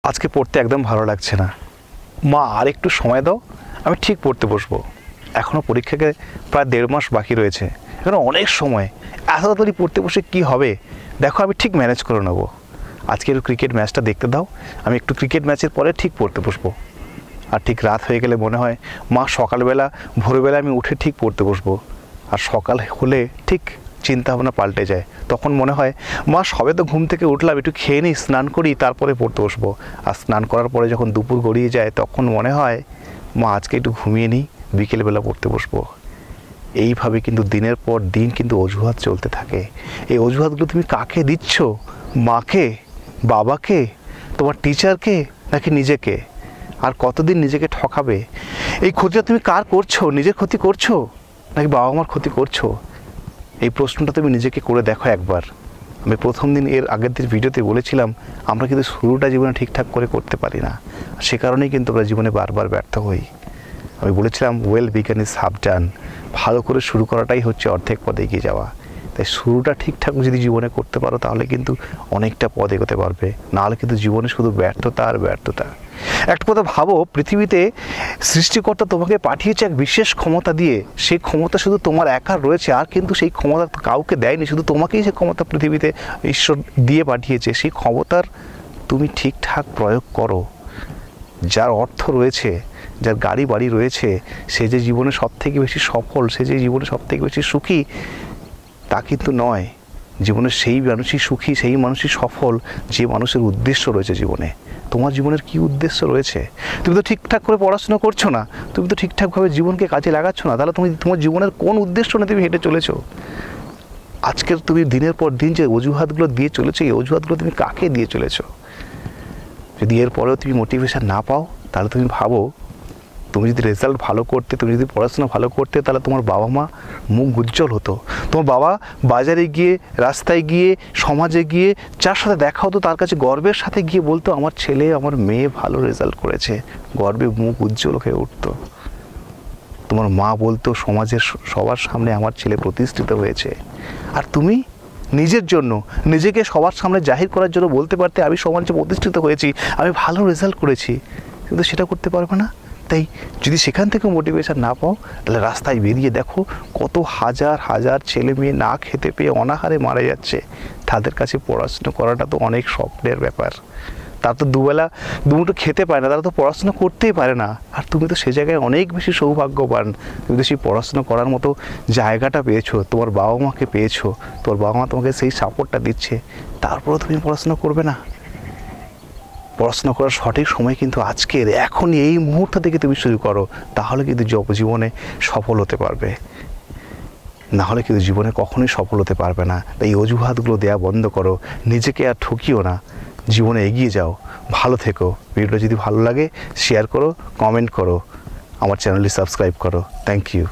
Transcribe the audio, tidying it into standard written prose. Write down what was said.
আজকে পড়তে একদম ভালো লাগছে না, মা আর একটু সময় দাও, আমি ঠিক পড়তে বসবো। এখনও পরীক্ষাকে প্রায় 1.5 মাস বাকি রয়েছে, এখনো অনেক সময়। এত তাড়াতাড়ি পড়তে বসে কি হবে? দেখো আমি ঠিক ম্যানেজ করে নেবো। আজকের ক্রিকেট ম্যাচটা দেখতে দাও, আমি একটু ক্রিকেট ম্যাচের পরে ঠিক পড়তে বসবো। আর ঠিক রাত হয়ে গেলে মনে হয় মা সকালবেলা ভোরবেলা আমি উঠে ঠিক পড়তে বসবো। আর সকাল হলে ঠিক চিন্তাভাবনা পাল্টে যায়, তখন মনে হয় মা সবে তো ঘুম থেকে উঠলাম, একটু খেয়ে নিই, স্নান করি, তারপরে পড়তে বসবো। আর স্নান করার পরে যখন দুপুর গড়িয়ে যায় তখন মনে হয় মা আজকে একটু ঘুমিয়ে নিই, বিকেলবেলা পড়তে বসবো। এইভাবে কিন্তু দিনের পর দিন কিন্তু অজুহাত চলতে থাকে। এই অজুহাতগুলো তুমি কাকে দিচ্ছ? মাকে, বাবাকে, তোমার টিচারকে, নাকি নিজেকে? আর কতদিন নিজেকে ঠকাবে? এই ক্ষতিটা তুমি কার করছো? নিজের ক্ষতি করছো নাকি বাবা মার ক্ষতি করছো? এই প্রশ্নটা তুমি নিজেকে করে দেখো একবার। আমি প্রথম দিন এর আগের দিন ভিডিওতে বলেছিলাম আমরা কিন্তু শুরুটা জীবনে ঠিকঠাক করে করতে পারি না, সে কারণেই কিন্তু আমরা জীবনে বারবার ব্যর্থ হই। আমি বলেছিলাম ওয়েল বিগান ইজ হাফ ডান, ভালো করে শুরু করাটাই হচ্ছে অর্ধেক পদে এগিয়ে যাওয়া। তাই শুরুটা ঠিকঠাক যদি জীবনে করতে পারো তাহলে কিন্তু অনেকটা পদ এগোতে পারবে, নাহলে কিন্তু জীবনে শুধু ব্যর্থতা আর ব্যর্থতা। একটা কথা ভাবো, পৃথিবীতে সৃষ্টিকর্তা তোমাকে পাঠিয়েছে এক বিশেষ ক্ষমতা দিয়ে। সেই ক্ষমতা শুধু তোমার একার রয়েছে, আর কিন্তু সেই ক্ষমতা কাউকে দেয়নি, শুধু তোমাকেই সেই ক্ষমতা পৃথিবীতে ঈশ্বর দিয়ে পাঠিয়েছে। সেই ক্ষমতার তুমি ঠিকঠাক প্রয়োগ করো। যার অর্থ রয়েছে, যার গাড়ি বাড়ি রয়েছে, সে যে জীবনে সবথেকে বেশি সফল, সে যে জীবনে সবথেকে বেশি সুখী, তা কিন্তু নয়। জীবনে সেই মানুষই সুখী, সেই মানুষই সফল যে মানুষের উদ্দেশ্য রয়েছে জীবনে। তোমার জীবনের কি উদ্দেশ্য রয়েছে? তুমি তো ঠিকঠাক করে পড়াশোনা করছো না, তুমি তো ঠিকঠাকভাবে জীবনকে কাজে লাগাচ্ছ না, তাহলে তুমি তোমার জীবনের কোন উদ্দেশ্য নিয়ে তুমি হেঁটে চলেছো? আজকের তুমি দিনের পর দিন যে অজুহাতগুলো দিয়ে চলেছো, এই অজুহাতগুলো তুমি কাকে দিয়ে চলেছো? যদি এরপরেও তুমি মোটিভেশন না পাও, তাহলে তুমি ভাবো, তুমি যদি রেজাল্ট ভালো করতে, তুমি যদি পড়াশোনা ভালো করতে, তাহলে তোমার বাবা মা মুখ উজ্জ্বল হতো। তোমার বাবা বাজারে গিয়ে, রাস্তায় গিয়ে, সমাজে গিয়ে যার সাথে দেখা হতো তার কাছে গর্বের সাথে গিয়ে বলতো আমার ছেলে, আমার মেয়ে ভালো রেজাল্ট করেছে, গর্বে মুখ উজ্জ্বল হয়ে উঠতো। তোমার মা বলতো সমাজের সবার সামনে আমার ছেলে প্রতিষ্ঠিত হয়েছে। আর তুমি নিজের জন্য, নিজেকে সবার সামনে জাহির করার জন্য বলতে পারতে আমি সমাজে প্রতিষ্ঠিত হয়েছি, আমি ভালো রেজাল্ট করেছি, কিন্তু সেটা করতে পারবে না। তাই যদি সেখান থেকে মোটিভেশন না পাও, তাহলে রাস্তায় বেরিয়ে দেখো কত হাজার হাজার ছেলে মেয়ে না খেতে পেয়ে অনাহারে মারা যাচ্ছে। তাদের কাছে পড়াশোনা করাটা তো অনেক স্বপ্নের ব্যাপার। তারা তো দুমুঠো খেতে পারে না, তারা তো পড়াশোনা করতেই পারে না। আর তুমি তো সে জায়গায় অনেক বেশি সৌভাগ্যবান, তুমি তো সেই পড়াশোনা করার মতো জায়গাটা পেয়েছো, তোমার বাবা মাকে পেয়েছো, তোমার বাবা মা তোমাকে সেই সাপোর্টটা দিচ্ছে, তারপরেও তুমি পড়াশোনা করবে না? পড়াশোনা করার সঠিক সময় কিন্তু আজকের, এখনই, এই মুহূর্ত থেকে তুমি শুরু করো, তাহলে কিন্তু জীবনে সফল হতে পারবে। না হলে কিন্তু জীবনে কখনোই সফল হতে পারবে না। তাই এই অজুহাতগুলো দেওয়া বন্ধ করো, নিজেকে আর ঠকিও না, জীবনে এগিয়ে যাও, ভালো থেকো। ভিডিওটা যদি ভালো লাগে শেয়ার করো, কমেন্ট করো, আমার চ্যানেলটি সাবস্ক্রাইব করো। Thank you.